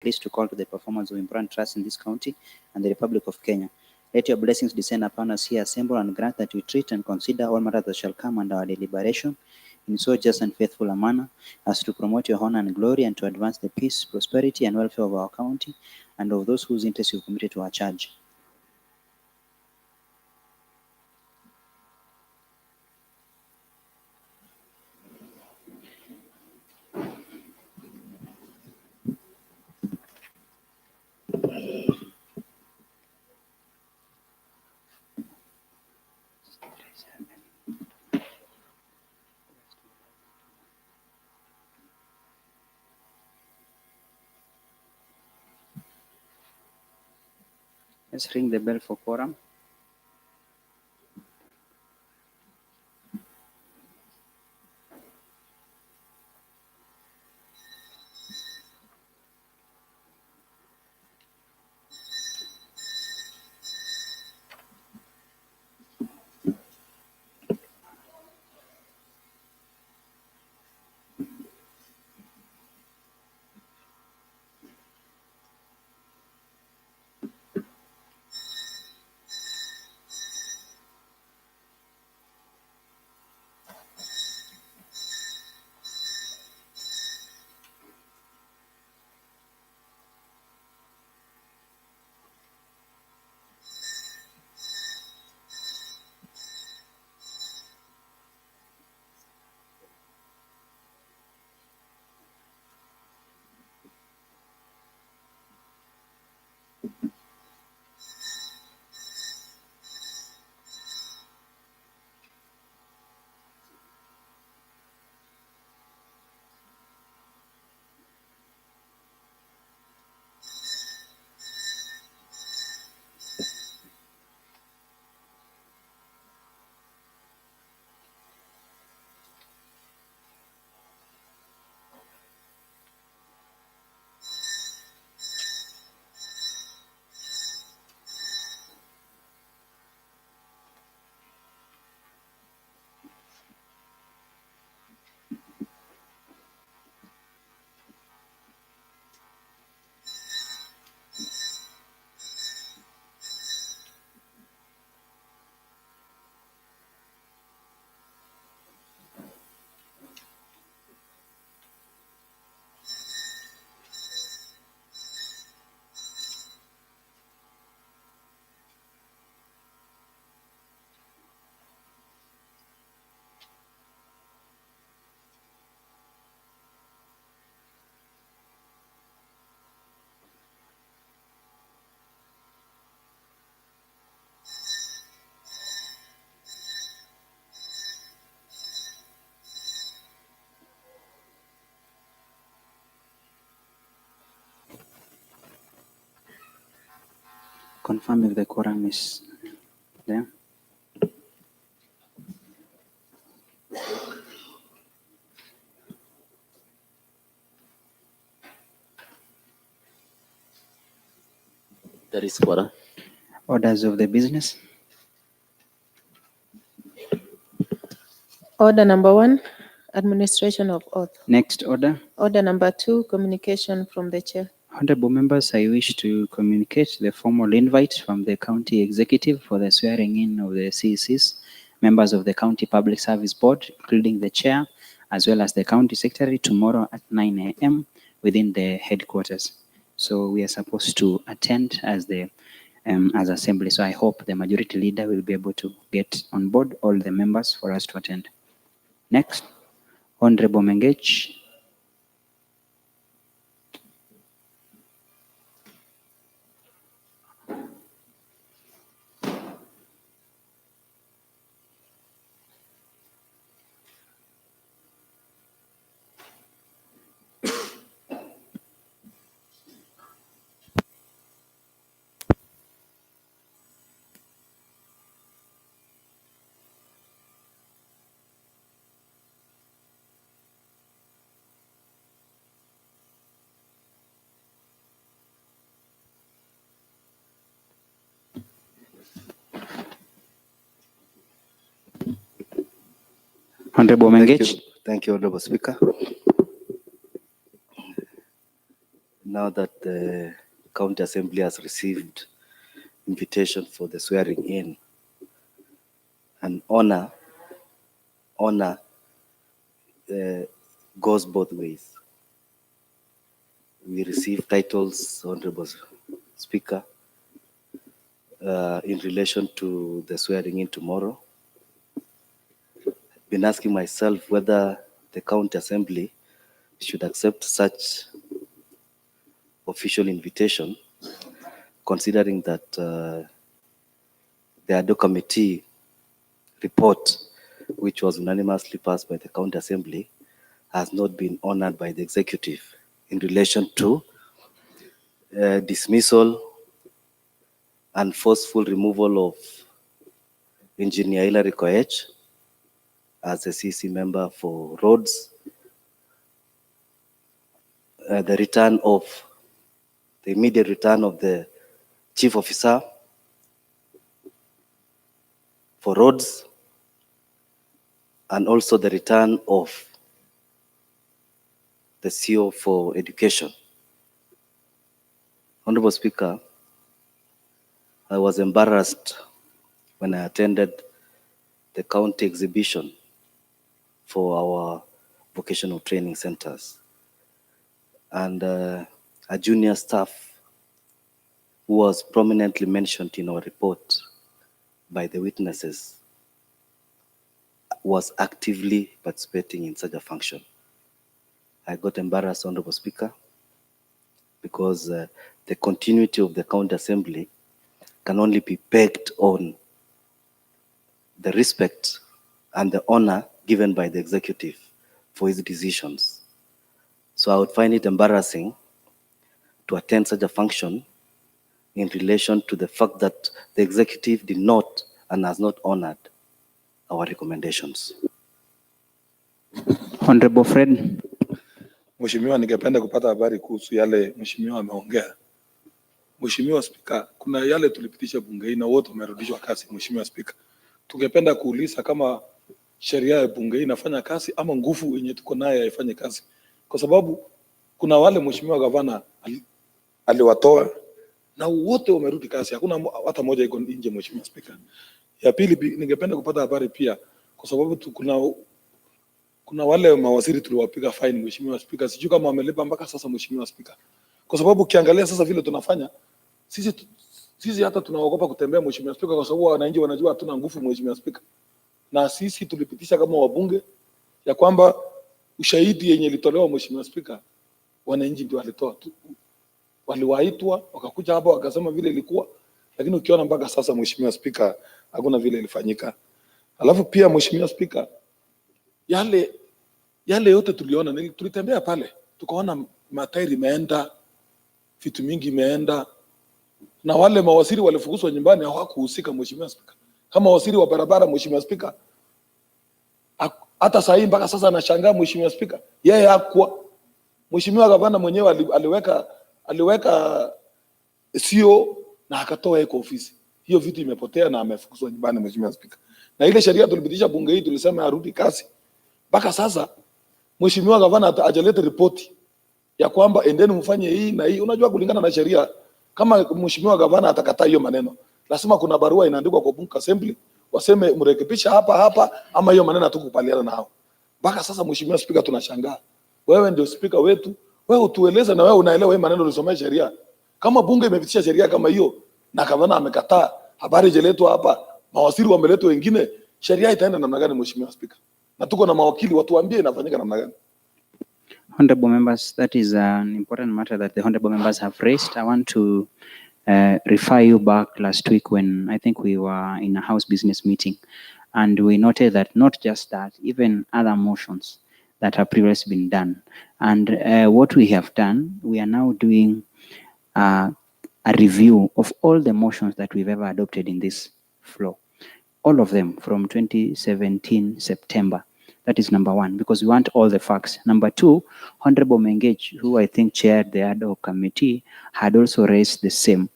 pleased to call to the performance of important trusts in this county and the Republic of Kenya. Let your blessings descend upon us here assembled, and grant that we treat and consider all matters that shall come under our deliberation in so just and faithful a manner as to promote your honor and glory, and to advance the peace, prosperity, and welfare of our county and of those whose interests you committed to our charge. Let's ring the bell for quorum. Confirm if the quorum is there. There is quorum. Orders of the business. Order number 1, administration of oath. Next order. Order number 2, communication from the chair. Honorable members, I wish to communicate the formal invite from the county executive for the swearing in of the CECs, members of the county public service board, including the chair, as well as the county secretary, tomorrow at 9 a.m. within the headquarters. So we are supposed to attend as assembly. So I hope the majority leader will be able to get on board all the members for us to attend. Next, Honorable Mengech. Honorable Mengech. Thank you, Honorable Speaker. now that the County Assembly has received invitation for the swearing in, and honor goes both ways. We receive titles, Honorable Speaker, in relation to the swearing in tomorrow. I've been asking myself whether the County Assembly should accept such official invitation, considering that the ADO committee report, which was unanimously passed by the County Assembly, has not been honored by the executive in relation to dismissal and forceful removal of Engineer Hilary Koech as a CC member for roads, the immediate return of the chief officer for roads, and also the return of the CEO for education. Honorable Speaker, I was embarrassed when I attended the county exhibition for our vocational training centers. And a junior staff who was prominently mentioned in our report by the witnesses was actively participating in such a function. I got embarrassed, Honorable Speaker, because the continuity of the County Assembly can only be pegged on the respect and the honor given by the executive for his decisions. So I would find it embarrassing to attend such a function in relation to the fact that the executive did not and has not honored our recommendations. Honorable Fred. Mheshimiwa, ningependa kupata habari kuhusu yale mheshimiwa ameongea. Mheshimiwa Spika, kuna yale tulipitisha bungeni na wote wamerudishwa kazi. Mheshimiwa Spika, tungependa kuuliza kama sheria ya bunge inafanya kazi ama nguvu yenye tuko nayo haifanye kazi, kwa sababu kuna wale mheshimiwa gavana aliwatoa na wote wamerudi kazi, hakuna hata moja iko nje. Mheshimiwa Spika, ya pili ningependa kupata habari pia, kwa sababu kuna wale mawaziri tuliwapiga fine. Mheshimiwa Spika, sijui kama wamelipa mpaka sasa. Mheshimiwa Spika, kwa sababu ukiangalia sasa vile tunafanya sisi hata tunaogopa kutembea. Mheshimiwa Spika, kwa sababu wananchi wanajua hatuna nguvu. Mheshimiwa Spika, na sisi tulipitisha kama wabunge ya kwamba ushahidi yenye ilitolewa, Mheshimiwa Spika, wananchi ndio walitoa, waliwaitwa wakakuja hapa wakasema vile ilikuwa, lakini ukiona mpaka sasa Mheshimiwa Spika hakuna vile ilifanyika. Alafu pia Mheshimiwa Spika, yale yote tuliona, tulitembea pale tukaona matairi imeenda, vitu mingi imeenda, na wale mawaziri walifukuzwa nyumbani hawakuhusika. Mheshimiwa Spika, kama waziri wa barabara, Mheshimiwa Spika, hata saa hii mpaka sasa anashangaa. Mheshimiwa Spika, yeye hakuwa. Mheshimiwa gavana mwenyewe aliweka CEO na akatoa yeye kwa ofisi. Hiyo vitu imepotea na amefukuzwa nyumbani. Mheshimiwa Spika, na ile sheria tulipitisha bunge hii tulisema arudi kazi, mpaka sasa Mheshimiwa gavana hajaleta ripoti ya kwamba endeni mfanye hii na hii. Unajua kulingana na sheria, kama Mheshimiwa gavana atakataa hiyo maneno, lazima kuna barua inaandikwa kwa bunge assembly waseme mrekebisha hapa ama hiyo maneno hatukubaliana nao. Mpaka sasa Mheshimiwa Spika, tunashangaa. Wewe ndio spika wetu, wewe utueleze, na wewe unaelewa hii maneno ulisomea sheria. Kama bunge imepitisha sheria kama hiyo na gavana amekataa, habari jeletwa hapa, mawaziri wameletwa wengine, sheria itaenda namna gani? Mheshimiwa Spika, na tuko na mawakili, watuambie inafanyika namna gani? Honorable members, that is an important matter that the honorable members have raised. I want to refer you back last week when I think we were in a house business meeting, and we noted that not just that, even other motions that have previously been done. And what we have done, we are now doing a review of all the motions that we've ever adopted in this floor, all of them from 2017 September. That is number one, because we want all the facts. Number two, Honorable Mengage, who I think chaired the ad hoc committee, had also raised the same.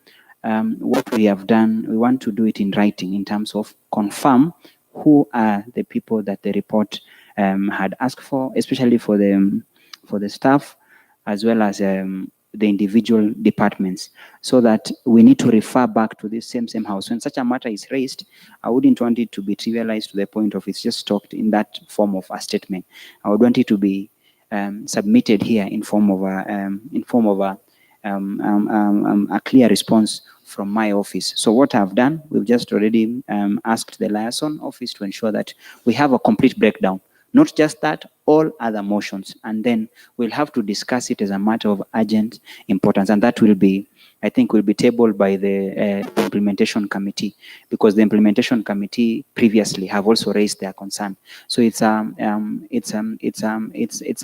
What we have done, we want to do it in writing in terms of confirm who are the people that the report had asked for, especially for the staff, as well as the individual departments, so that we need to refer back to this same house. When such a matter is raised, I wouldn't want it to be trivialized to the point of it's just talked in that form of a statement. I would want it to be submitted here in form of a clear response from my office. So what I've done, we've just already asked the liaison office to ensure that we have a complete breakdown. Not just that, all other motions, and then we'll have to discuss it as a matter of urgent importance, and that will be, I think, will be tabled by the implementation committee, because the implementation committee previously have also raised their concern. So it's a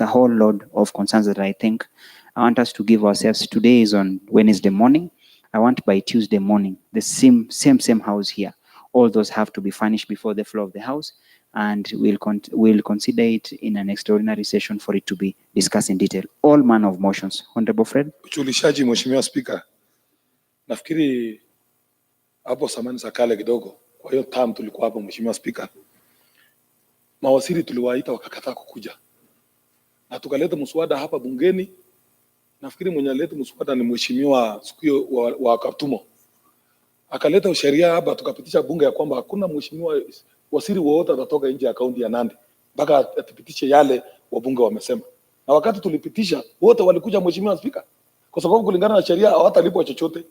whole load of concerns that I think I want us to give ourselves. Today is on Wednesday morning. I want by Tuesday morning the same house here. All those have to be furnished before the floor of the house, and we'll consider it in an extraordinary session for it to be discussed in detail. All manner of motions. Honorable Fred. Uchulishaji, Mheshimiwa Spika, nafikiri hapo samani za kale kidogo. Kwa hiyo term tulikuwa hapo, Mheshimiwa Spika, mawaziri tuliwaita wakakataa kukuja, na tukaleta mswada hapa bungeni. Nafikiri mwenye aleta mswada ni Mheshimiwa siku hiyo wa Katumo, akaleta sheria hapa, tukapitisha bunge ya kwamba hakuna mheshimiwa waziri wote atatoka nje ya kaunti ya Nandi mpaka atipitishe yale wabunge wamesema. Na wakati tulipitisha wote walikuja, Mheshimiwa Spika, kwa sababu kulingana na sheria hawatalipwa chochote.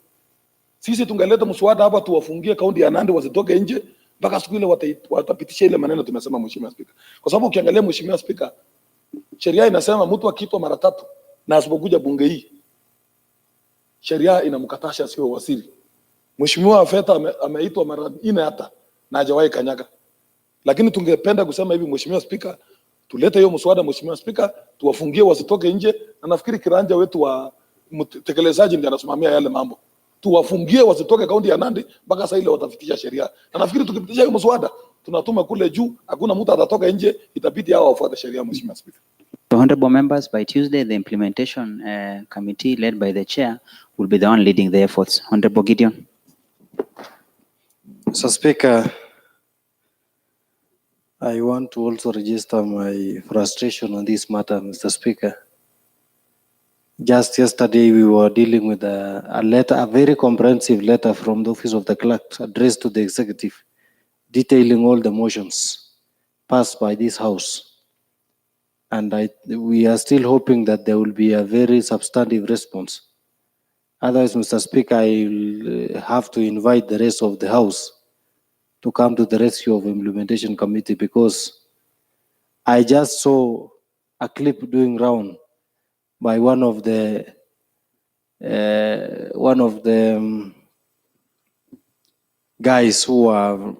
Sisi tungeleta mswada hapa tuwafungie kaunti ya Nandi wasitoke nje mpaka siku ile watapitisha ile maneno tumesema, Mheshimiwa Spika. Kwa sababu ukiangalia, Mheshimiwa Spika, sheria inasema mtu akitwa mara 3 na asipokuja bunge hii, sheria inamkatasha sio waziri. Mheshimiwa Feta ameitwa mara 4 hata na hajawahi kanyaga. Lakini tungependa kusema hivi, Mheshimiwa Spika, tulete hiyo mswada, Mheshimiwa Spika, tuwafungie wasitoke nje, na nafikiri kiranja wetu wa mtekelezaji ndiye anasimamia yale mambo. Tuwafungie wasitoke kaunti ya Nandi mpaka sasa ile watafitisha sheria. Na nafikiri tukipitisha hiyo mswada tunatuma kule juu, hakuna mtu atatoka nje, itabidi hao wafuate sheria, Mheshimiwa Spika. Honorable members, by Tuesday, the implementation committee led by the chair will be the one leading the efforts. Honorable Gideon. Mr. Speaker, I want to also register my frustration on this matter, Mr. Speaker. Just yesterday, we were dealing with a letter, a very comprehensive letter from the Office of the Clerk addressed to the Executive, detailing all the motions passed by this House. And we are still hoping that there will be a very substantive response. Otherwise, Mr. Speaker, I will have to invite the rest of the House to come to the rescue of implementation committee, because I just saw a clip doing round by one of the guys who are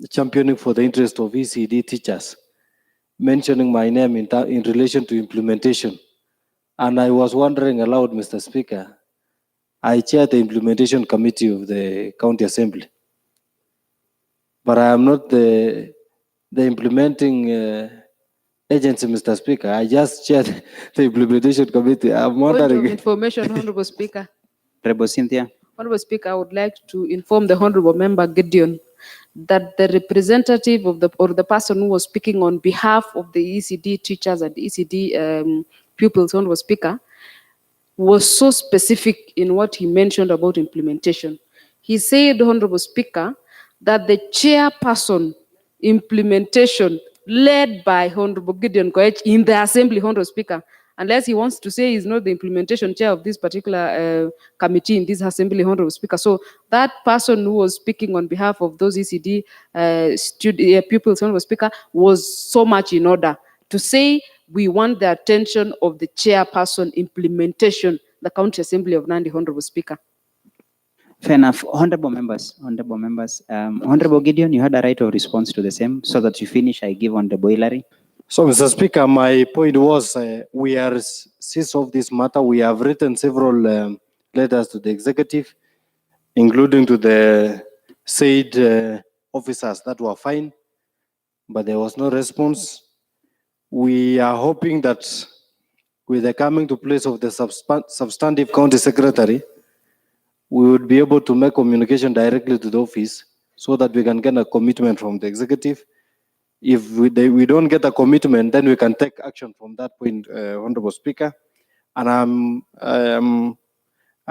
championing for the interest of ECD teachers, mentioning my name in relation to implementation. And I was wondering aloud, Mr. Speaker, I chair the implementation committee of the County Assembly, but I am not the implementing agency, Mr. Speaker. I just chair the implementation committee. I'm wondering. Point of information, Honorable Speaker. Honorable Cynthia. Honorable Speaker, I would like to inform the Honorable Member Gideon that the representative of the person who was speaking on behalf of the ECD teachers and ECD pupils, Honorable Speaker, was so specific in what he mentioned about implementation. He said, Honorable Speaker, that the chairperson implementation led by Honorable Gideon Koech in the Assembly, Honorable Speaker, unless he wants to say he's not the implementation chair of this particular committee in this Assembly, Honorable Speaker. So that person who was speaking on behalf of those ECD pupils, Honorable Speaker, was so much in order to say we want the attention of the chairperson implementation, the County Assembly of Nandi, Honorable Speaker. Fair enough. Honorable members, Honorable Gideon, you had a right of response to the same. So that you finish, I give Honorable Hillary. So, Mr. Speaker, my point was we are seized of this matter. We have written several letters to the Executive, including to the said officers that were fined, but there was no response. We are hoping that with the coming to place of the substantive county secretary, we would be able to make communication directly to the office so that we can get a commitment from the Executive. If we don't get a commitment, then we can take action from that point, Honorable Speaker. And I am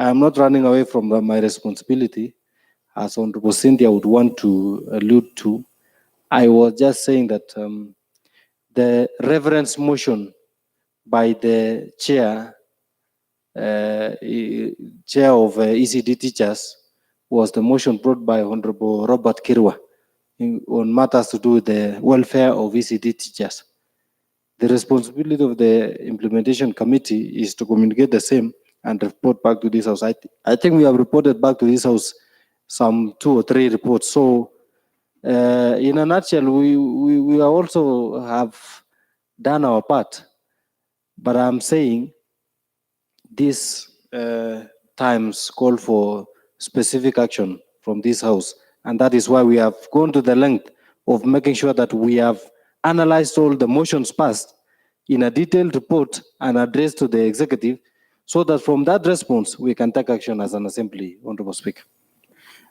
I am not running away from my responsibility, as Honorable Cynthia would want to allude to. I was just saying that the reverence motion by the chair chair of ECD teachers was the motion brought by Honorable Robert Kirwa on matters to do with the welfare of ECD teachers. The responsibility of the implementation committee is to communicate the same and report back to this house. I think we have reported back to this house some 2 or 3 reports. So in a nutshell, we also have done our part. But I'm saying these times call for specific action from this house. And that is why we have gone to the length of making sure that we have analyzed all the motions passed in a detailed report and addressed to the executive, so that from that response, we can take action as an assembly, Honorable Speaker.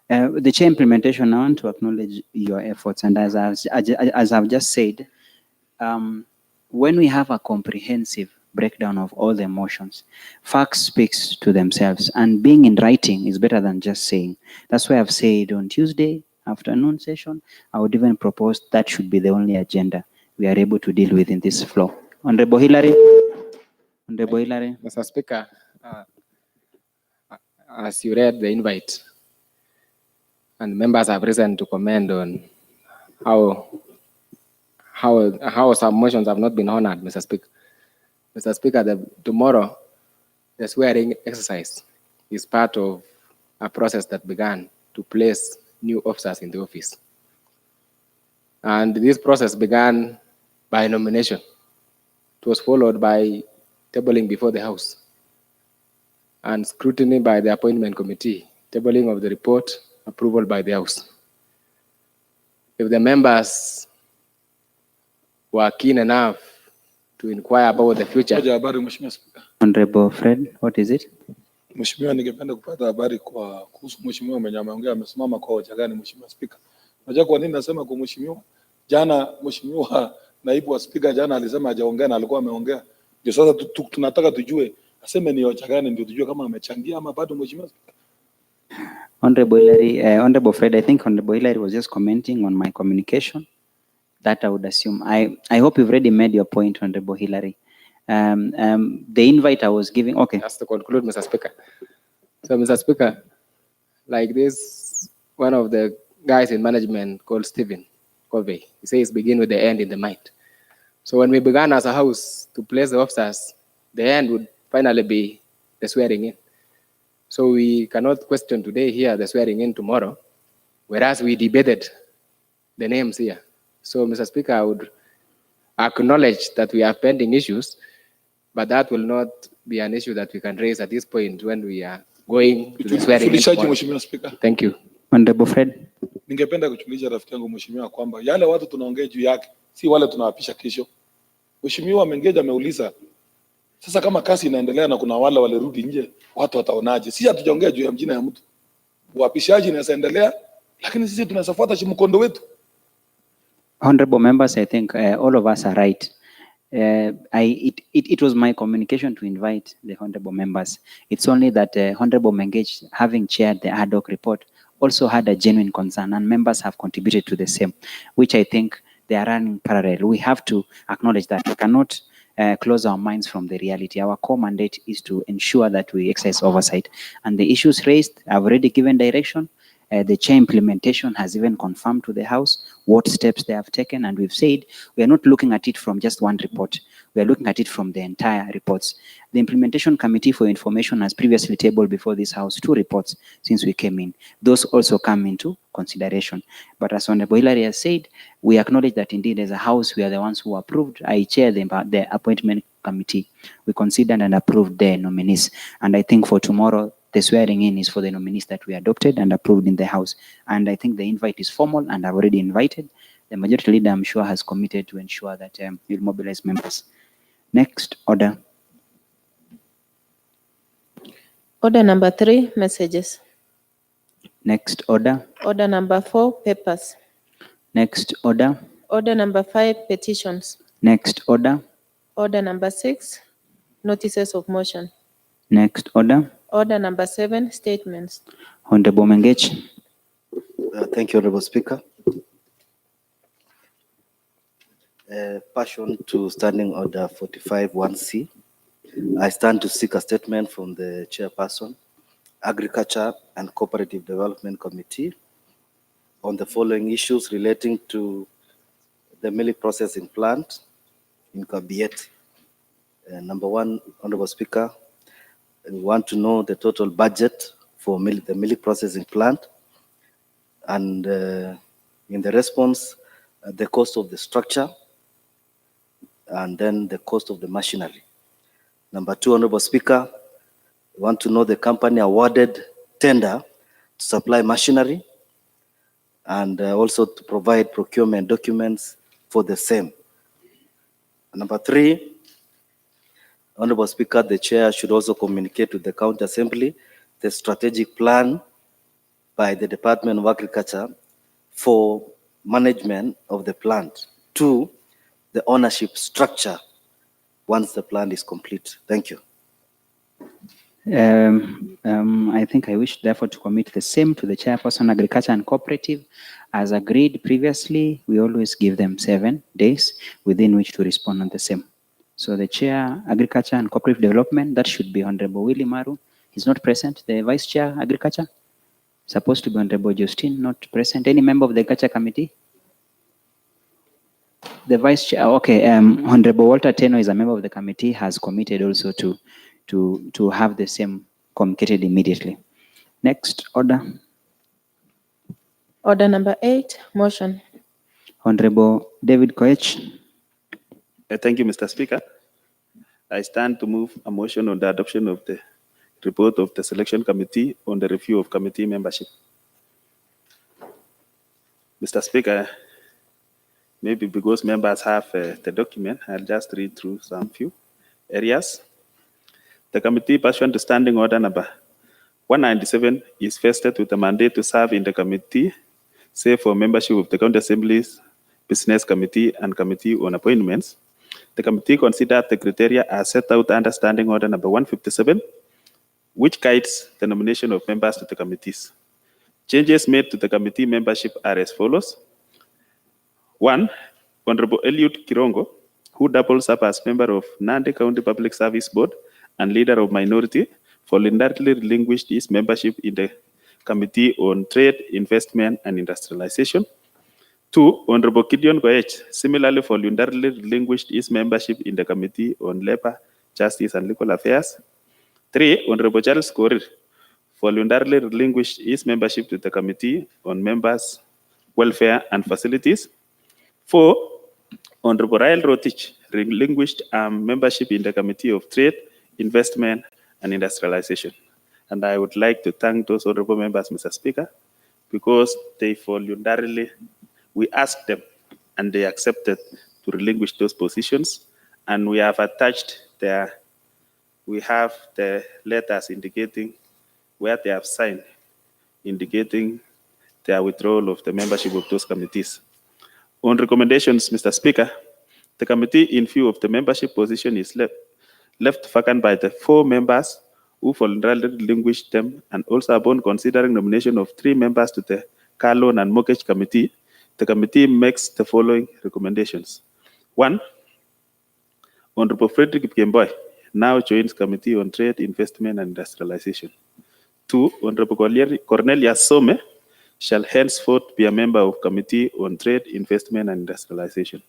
The chair implementation, I want to acknowledge your efforts. And as I've just said, when we have a comprehensive breakdown of all the motions, facts speaks to themselves, and being in writing is better than just saying. That's why I've said on Tuesday afternoon session, I would even propose that should be the only agenda we are able to deal with in this floor. Honorable Hillary. Honorable Hillary. Mr. Speaker, as you read the invite, and members have risen to comment on how some motions have not been honored, Mr. Speaker. Mr. Speaker, tomorrow, the swearing exercise is part of a process that began to place new officers in the office. And this process began by nomination. It was followed by tabling before the House and scrutiny by the appointment committee, tabling of the report, approval by the House. If the members were keen enough to inquire about the future. Habari Mheshimiwa Spika. Honorable Fred, what is it? Mheshimiwa, ningependa kupata habari kuhusu Mheshimiwa mwenye ameongea amesimama kwa hoja gani Mheshimiwa Spika? Unajua kwa nini nasema kwa Mheshimiwa? Jana Mheshimiwa naibu wa Spika jana alisema hajaongea na alikuwa ameongea. Ndio sasa tunataka tujue aseme ni hoja gani ndio tujue kama amechangia ama bado Mheshimiwa Spika. Honorable Hillary, Honorable Fred, I think Honorable Hillary was just commenting on my communication. That I would assume. I hope you've already made your point, Honorable Hillary. The invite I was giving, okay. Just to conclude, Mr. Speaker. So, Mr. Speaker, like this, one of the guys in management called Stephen Covey, he says begin with the end in the mind. So when we began as a house to place the officers, the end would finally be the swearing in. So we cannot question today here the swearing in tomorrow, whereas we debated the names here. So, Mr. Speaker, I would acknowledge that we have pending issues, but that will not be an issue that we can raise at this point when we are going to the swearing in tomorrow. Mheshimiwa Spika. Thank you. Honorable Fred. Ningependa kuchukulisha rafiki yangu Mheshimiwa kwamba yale watu tunaongea juu yake si wale tunawapisha kesho. Mheshimiwa Mengeja ameuliza sasa kama kasi inaendelea na kuna wale walirudi nje, watu wataonaje? Sisi hatujaongea juu ya mjina ya mtu. Uapishaji inaendelea, lakini sisi tunasafuata mkondo wetu. Honorable members, I think all of us are right. It was my communication to invite the honorable members. It's only that Honorable Mengage, having chaired the ad hoc report, also had a genuine concern, and members have contributed to the same, which I think they are running parallel. We have to acknowledge that we cannot close our minds from the reality. Our core mandate is to ensure that we exercise oversight. And the issues raised, I've already given direction. The chair implementation has even confirmed to the House what steps they have taken, and we've said we are not looking at it from just one report. We are looking at it from the entire reports. The implementation committee for information has previously tabled before this House 2 reports since we came in. Those also come into consideration. But as Honorable Hillary has said, we acknowledge that indeed as a House we are the ones who approved. I chair the appointment committee. We considered and approved the nominees, and I think for tomorrow the swearing in is for the nominees that we adopted and approved in the House. And I think the invite is formal, and I've already invited. The majority leader, I'm sure, has committed to ensure that we'll mobilize members. Next order. Order number 3, messages. Next order. Order number 4, papers. Next order. Order number 5, petitions. Next order. Order number 6, notices of motion. Next order. Order number 7, statements. Honorable Mengech. Thank you, Honorable Speaker. Passion to Standing Order 45-1C. I stand to seek a statement from the Chairperson, Agriculture and Cooperative Development Committee on the following issues relating to the milk processing plant in Kabiet. Number one, Honorable Speaker, we want to know the total budget for the milk processing plant, and in the response, the cost of the structure, and then the cost of the machinery. Number two, Honorable Speaker, we want to know the company awarded tender to supply machinery and also to provide procurement documents for the same. Number three, Honorable Speaker, the Chair should also communicate to the County Assembly the strategic plan by the Department of Agriculture for management of the plant. Two, the ownership structure once the plant is complete. Thank you. I think I wish therefore to commit the same to the Chairperson, Agriculture and Cooperative. As agreed previously, we always give them 7 days within which to respond on the same. So the Chair, Agriculture and Cooperative Development, that should be Honorable Willie Maru. He's not present. The Vice Chair, Agriculture, supposed to be Honorable Justine, not present. Any member of the Agriculture Committee? The Vice Chair, okay, Honorable Walter Teno is a member of the committee, has committed also to have the same communicated immediately. Next order. Order number 8, motion. Honorable David Koech. Thank you, Mr. Speaker. I stand to move a motion on the adoption of the report of the Selection Committee on the review of committee membership. Mr. Speaker, maybe because members have the document, I'll just read through some few areas. The committee, pursuant to Standing Order number 197, is vested with a mandate to serve in the committee, save for membership of the County Assembly's Business Committee and Committee on Appointments. The committee considered the criteria as set out under Standing Order number 157, which guides the nomination of members to the committees. Changes made to the committee membership are as follows. 1, Honorable Eliud Kirongo, who doubles up as member of Nandi County Public Service Board and leader of minority, voluntarily relinquished his membership in the Committee on Trade, Investment and Industrialization. 2, Honorable Gideon Koech similarly voluntarily relinquished his membership in the Committee on Labor, Justice and Legal Affairs. 3, Honorable Charles Korir voluntarily relinquished his membership to the Committee on Members' Welfare and Facilities. 4, Honorable Rael Rotich relinquished membership in the Committee of Trade, Investment and Industrialization. And I would like to thank those honorable members, Mr. Speaker, because they voluntarily, we asked them and they accepted to relinquish those positions. And we have attached we have the letters indicating where they have signed, indicating their withdrawal of the membership of those committees. On recommendations, Mr. Speaker, the committee, in view of the membership position, is left vacant by the 4 members who voluntarily relinquished them, and also upon considering nomination of 3 members to the Car Loan and Mortgage Committee, the committee makes the following recommendations. 1, Honorable Frederick Kemboy now joins Committee on Trade, Investment and Industrialization. 2, Honorable Cornelius Some shall henceforth be a member of Committee on Trade, Investment and Industrialization.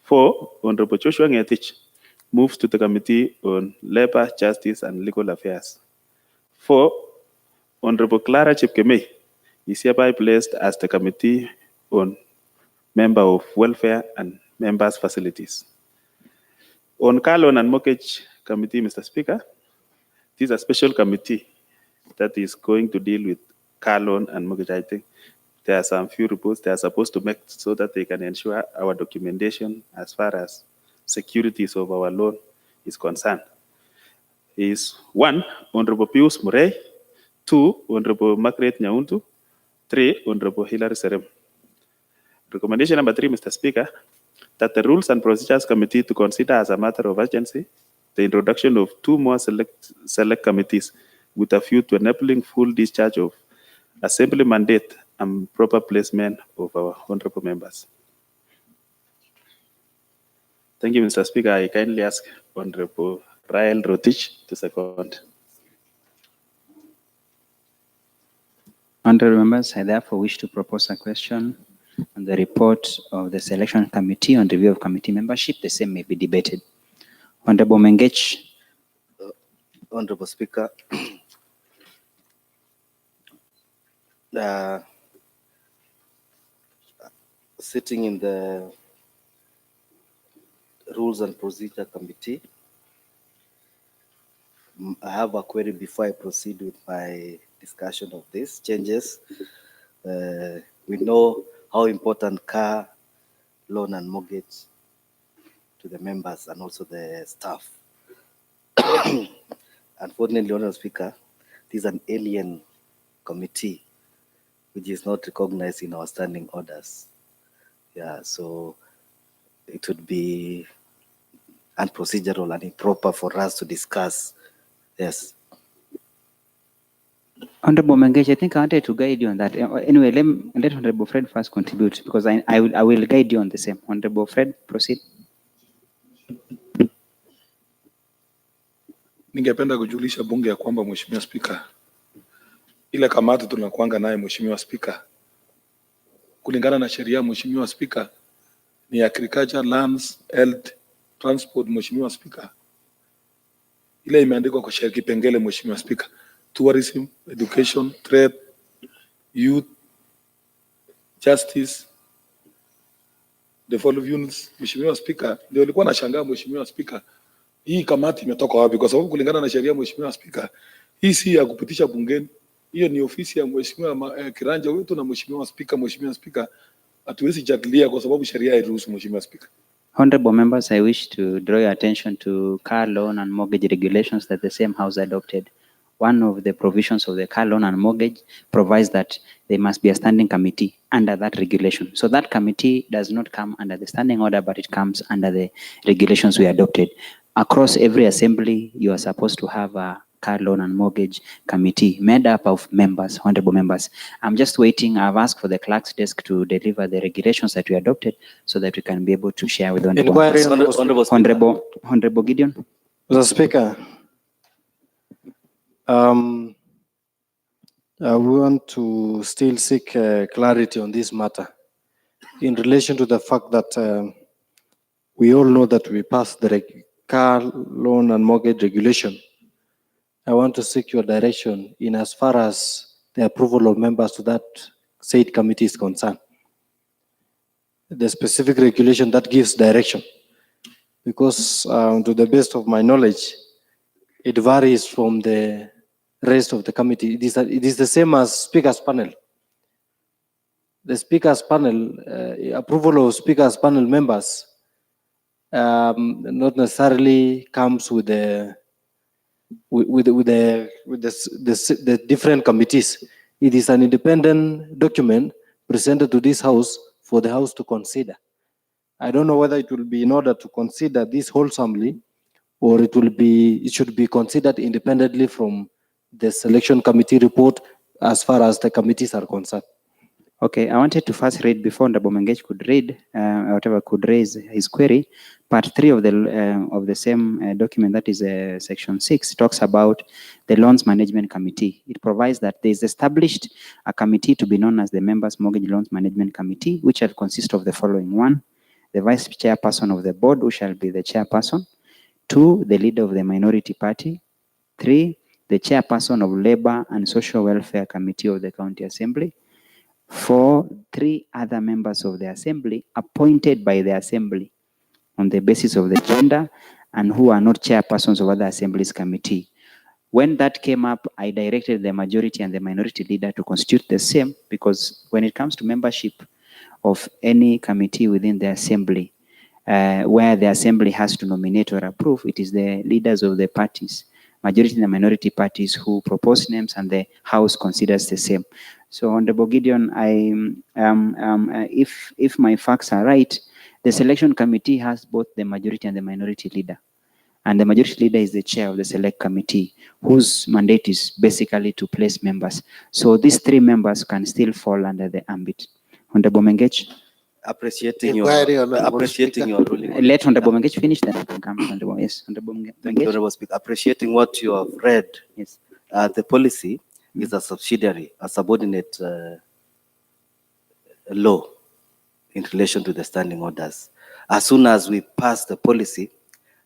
4, Honorable Joshua Ngetich moves to the Committee on Labor, Justice and Legal Affairs. 4, Honorable Clara Chepkemei is hereby placed as the Committee on Member of Welfare and Members' Facilities. On Car Loan and Mortgage Committee, Mr. Speaker, this is a special committee that is going to deal with car loan and mortgage. I think there are some few reports they are supposed to make so that they can ensure our documentation as far as securities of our loan is concerned. Is 1, Honorable Pius Murray, 2, Honorable Margaret Nyauntu, 3, Honorable Hilary Serem. Recommendation number 3, Mr. Speaker, that the Rules and Procedures Committee to consider as a matter of urgency the introduction of 2 more select committees with a view to enabling full discharge of assembly mandate and proper placement of our honorable members. Thank you, Mr. Speaker. I kindly ask Honorable Rael Rotich to second. Honorable members, I therefore wish to propose a question on the report of the Selection Committee on review of committee membership. The same may be debated. Honorable Mengech. Honorable Speaker, sitting in the Rules and Procedure Committee, I have a query before I proceed with my discussion of these changes. We know how important car, loan and mortgage to the members and also the staff. Unfortunately, Honorable Speaker, this is an alien committee which is not recognized in our standing orders. Yeah, so it would be unprocedural and improper for us to discuss. Yes. Honorable Mengech, I think I wanted to guide you on that. Anyway, let Honorable Fred first contribute because I will guide you on the same. Honorable Fred, proceed. Ningependa kujulisha bunge ya kwamba Mheshimiwa Spika, ile kamati tunakuanga naye Mheshimiwa Spika, kulingana na sheria Mheshimiwa Spika, ni agriculture, lands, health, transport Mheshimiwa Spika. Ile imeandikwa kwa sheria kipengele Mheshimiwa Spika, tourism, education, trade, youth, justice, the following units. Mheshimiwa Spika, ndio nilikuwa nashangaa Mheshimiwa Spika, hii kamati imetoka wapi? Kwa sababu kulingana na sheria Mheshimiwa Spika, hii si ya kupitisha bungeni. Hiyo ni ofisi ya Mheshimiwa Kiranja wetu na Mheshimiwa Spika. Mheshimiwa Spika, hatuwezi jadilia kwa sababu sheria hairuhusu Mheshimiwa Spika. Honorable members, I wish to draw your attention to car loan and mortgage regulations that the same House adopted. One of the provisions of the car loan and mortgage provides that there must be a standing committee under that regulation. So that committee does not come under the standing order, but it comes under the regulations we adopted. Across every assembly, you are supposed to have a car loan and mortgage committee made up of members, honorable members. I'm just waiting. I've asked for the clerk's desk to deliver the regulations that we adopted so that we can be able to share with honorable members. Honorable Gideon. Mr. Speaker, I want to still seek clarity on this matter in relation to the fact that we all know that we passed the car loan and mortgage regulation. I want to seek your direction in as far as the approval of members to that said committee is concerned. The specific regulation that gives direction, because to the best of my knowledge, it varies from the rest of the committee. It is the same as speaker's panel. The speaker's panel, approval of speaker's panel members not necessarily comes with the different committees. It is an independent document presented to this House for the House to consider. I don't know whether it will be in order to consider this wholesomely, or it should be considered independently from the selection committee report as far as the committees are concerned. Okay, I wanted to first read before Honorable Mengech could read, whatever could raise his query. Part 3 of the same document, that is section 6, talks about the loans management committee. It provides that there is established a committee to be known as the members mortgage loans management committee, which shall consist of the following: 1, the vice chairperson of the board, who shall be the chairperson; 2, the leader of the minority party; 3, the chairperson of labor and social welfare committee of the county assembly; 4, 3 other members of the assembly appointed by the assembly on the basis of the gender and who are not chairpersons of other assemblies committee. When that came up, I directed the majority and the minority leader to constitute the same, because when it comes to membership of any committee within the assembly, where the assembly has to nominate or approve, it is the leaders of the parties, majority and the minority parties, who propose names, and the House considers the same. So, Honorable Gideon, if my facts are right, the selection committee has both the majority and the minority leader. And the majority leader is the chair of the select committee, whose mandate is basically to place members. So these 3 members can still fall under the ambit. Honorable Mengech. Appreciating Inquiry, Honorable appreciating Speaker. your ruling. on Let it. Honorable Mengech finish, then I can come to Honorable. Yes, Honorable Thank you, Mengech. Honorable Speaker. Appreciating what you have read. Yes. The policy is a subsidiary, a subordinate law in relation to the standing orders. As soon as we pass the policy,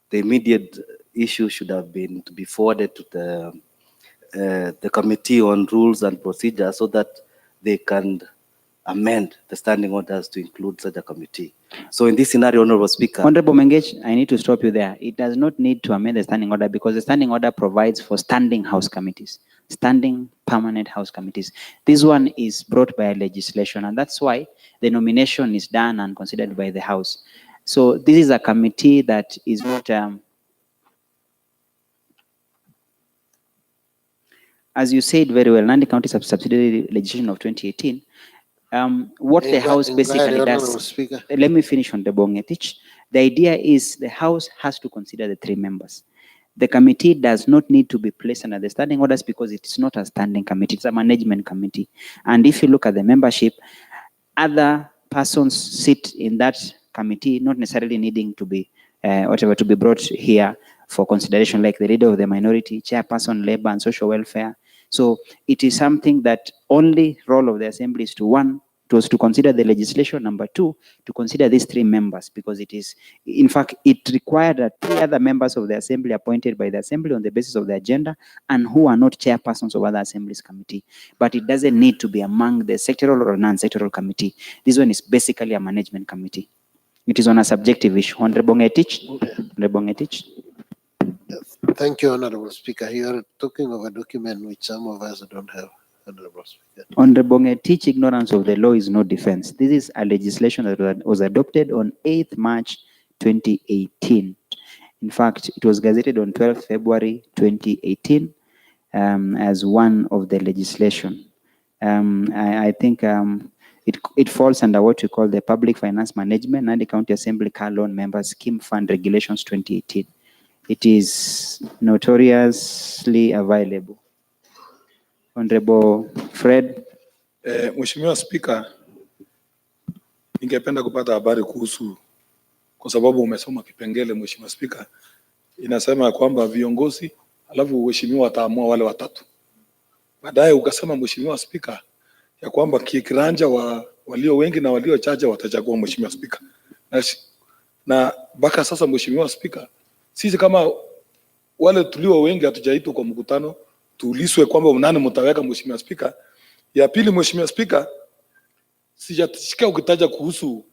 the immediate issue should have been to be forwarded to the Committee on Rules and Procedure so that they can amend the standing orders to include such a committee. So in this scenario, Honorable Speaker. Honorable Mengech, I need to stop you there. It does not need to amend the standing order because the standing order provides for standing house committees, standing permanent house committees. This one is brought by legislation, and that's why the nomination is done and considered by the House. So this is a committee that is not, as you said very well, Nandi County subsidiary legislation of 2018. What the House basically does, Speaker. let me finish on the Bongetich. The idea is the House has to consider the 3 members. The committee does not need to be placed under the standing orders because it's not a standing committee, it's a management committee. And if you look at the membership, other persons sit in that committee, not necessarily needing to be to be brought here for consideration, like the leader of the minority, chairperson, labor and social welfare. So it is something that only role of the assembly is to, 1, to consider the legislation, number 2, to consider these 3 members, because it is, in fact, it required that 3 other members of the assembly appointed by the assembly on the basis of the agenda and who are not chairpersons of other assemblies committee. But it doesn't need to be among the sectoral or non-sectoral committee. This one is basically a management committee. It is on a subjective issue. Honorable Ngetich. Honorable Ngetich. Thank you, Honorable Speaker. You are talking of a document which some of us don't have, Honorable Speaker. Honorable Ngetich, ignorance of the law is no defense. This is a legislation that was adopted on 8th March 2018. In fact, it was gazetted on 12th February 2018 as one of the legislation. I think it falls under what we call the Public Finance Management and the County Assembly Car Loan Members Scheme Fund Regulations 2018. It is notoriously available. Honorable Fred. Mheshimiwa Spika, ningependa kupata habari kuhusu, kwa sababu umesoma kipengele Mheshimiwa Spika, inasema kwamba viongozi alafu mheshimiwa ataamua wale 3. Baadaye ukasema Mheshimiwa Spika ya kwamba kiranja walio wengi na walio chache watachagua Mheshimiwa Spika. Na mpaka sasa Mheshimiwa Spika, sisi kama wale tulio wengi hatujaitwa kwa mkutano, tuuliswe kwamba nani mtaweka Mheshimiwa Spika. Ya pili Mheshimiwa Spika, sijasikia ukitaja kuhusu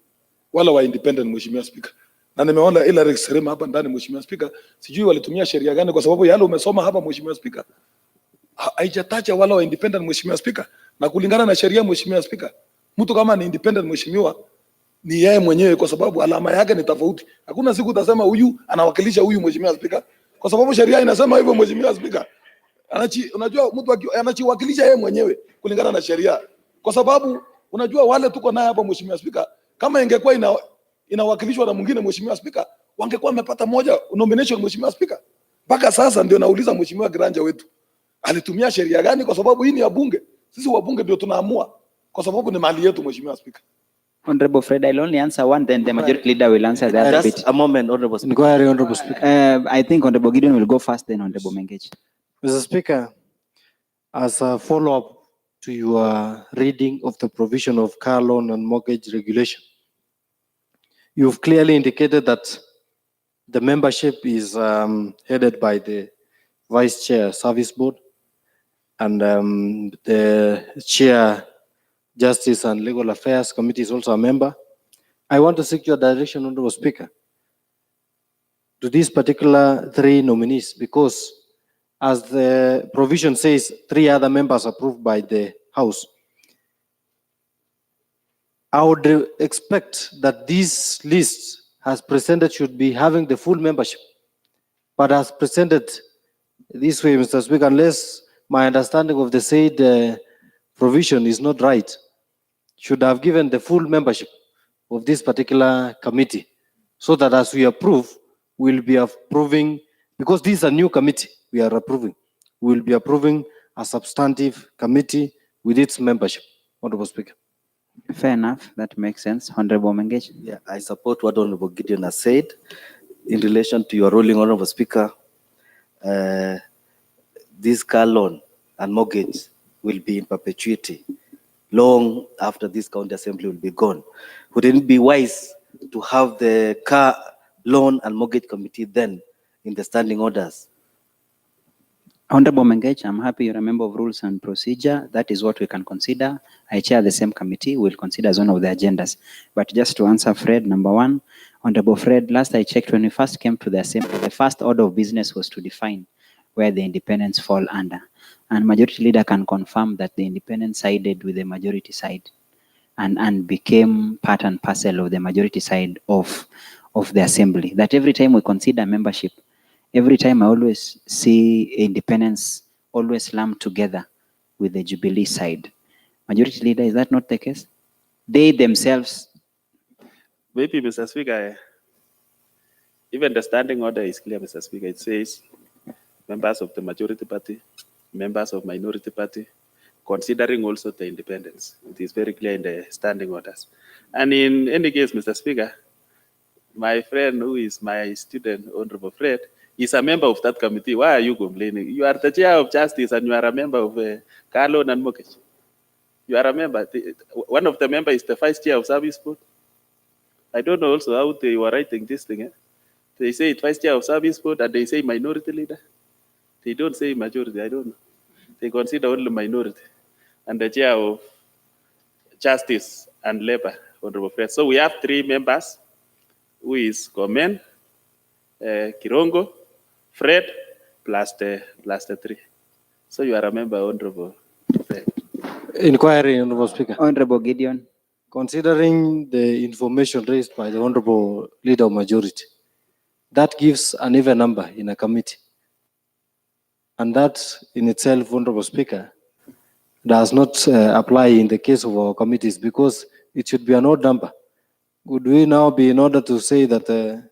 wala wa independent Mheshimiwa Spika. Na nimeona ila Serema hapa ndani Mheshimiwa Spika, sijui walitumia sheria gani kwa sababu yale umesoma hapa Mheshimiwa Spika. Haijataja wala wa independent Mheshimiwa Spika. Na kulingana na sheria Mheshimiwa Spika, mtu kama ni independent Mheshimiwa ni yeye mwenyewe kwa sababu alama yake ni tofauti. Hakuna siku utasema huyu anawakilisha huyu Mheshimiwa Spika. Kwa sababu sheria inasema hivyo Mheshimiwa Spika. Unajua mtu anachiwakilisha yeye mwenyewe kulingana na sheria. Kwa sababu unajua wale tuko naye hapa Mheshimiwa Spika, kama ingekuwa inawakilishwa na mwingine Mheshimiwa Spika, wangekuwa wamepata moja nomination Mheshimiwa Spika. Mpaka sasa ndio nauliza Mheshimiwa Kiranja wetu, alitumia sheria gani? Kwa sababu hii ni ya bunge. Sisi wabunge ndio tunaamua kwa sababu ni mali yetu Mheshimiwa Spika. Honorable Fred, I'll only answer one, then the majority leader will answer the other bit. Just a moment, Honorable Speaker. Inquiry, Honorable Speaker. I think Honorable Gideon will go first, then Honorable Mengech. Mr. Speaker, as a follow-up to your reading of the provision of car loan and mortgage regulation, you've clearly indicated that the membership is headed by the Vice Chair Service Board and the Chair Justice and Legal Affairs Committee is also a member. I want to seek your direction, Honorable Speaker, to these particular 3 nominees, because as the provision says, 3 other members approved by the House. I would expect that this list as presented should be having the full membership, but as presented this way, Mr. Speaker, unless my understanding of the said provision is not right, should have given the full membership of this particular committee, so that as we approve, we'll be approving Because this is a new committee we are approving. We will be approving a substantive committee with its membership. Honorable Speaker. Fair enough. That makes sense. Honorable Mengech. Yeah, I support what Honorable Gideon has said in relation to your ruling, Honorable Speaker. This car loan and mortgage will be in perpetuity long after this county assembly will be gone. Wouldn't it be wise to have the car loan and mortgage committee then in the standing orders? Honorable Mengech, I'm happy you're a member of Rules and Procedure. That is what we can consider. I chair the same committee. We'll consider as one of the agendas. But just to answer Fred, number one, Honorable Fred, last I checked when we first came to the assembly, the first order of business was to define where the independents fall under. And majority leader can confirm that the independents sided with the majority side and became part and parcel of the majority side of the assembly. That every time we consider membership, every time I always see independents always lumped together with the Jubilee side. Majority leader, is that not the case? They themselves. Maybe, Mr. Speaker, even the standing order is clear, Mr. Speaker. It says members of the majority party, members of minority party, considering also the independents. It is very clear in the standing orders. And in any case, Mr. Speaker, my friend who is my student, Honorable Fred, is a member of that committee. Why are you complaining? You are the chair of justice and you are a member of car loan and mortgage. You are a member. One of the members is the vice chair of service board. I don't know also how they were writing this thing. They say vice chair of service board and they say minority leader. They don't say majority, I don't know. They consider only minority. And the chair of justice and labor, Honorable Fred. So we have 3 members, who is Gomen, Kirongo, Fred, plus the 3. So you are a member, Honorable Fred. Inquiry, Honorable Speaker. Honorable Gideon. Considering the information raised by the Honorable Leader of Majority, that gives an even number in a committee. And that in itself, Honorable Speaker, does not apply in the case of our committees because it should be an odd number. Would we now be in order to say that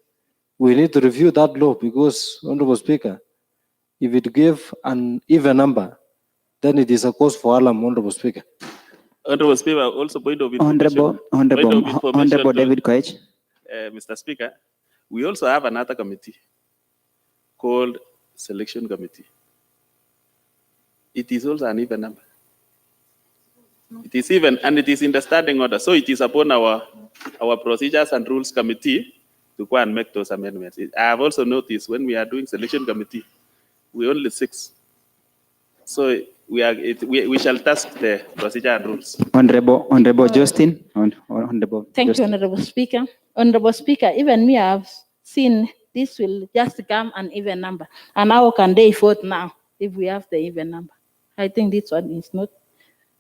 we need to review that law because, Honorable Speaker, if it gave an even number, then it is a cause for alarm, Honorable Speaker. Honorable Speaker, also point of information. Honorable David Koech. Mr. Speaker, we also have another committee called Selection Committee. It is also an even number. It is even, and it is in the standing order. So it is upon our Procedures and Rules Committee to go and make those amendments. I have also noticed when we are doing Selection Committee, we only 6. So we shall task the Procedure and Rules. Honorable Justin. Honorable. Thank Justin. you, Honorable Speaker. Honorable Speaker, even me, I've seen this will just come an even number. And how can they vote now if we have the even number? I think this one is not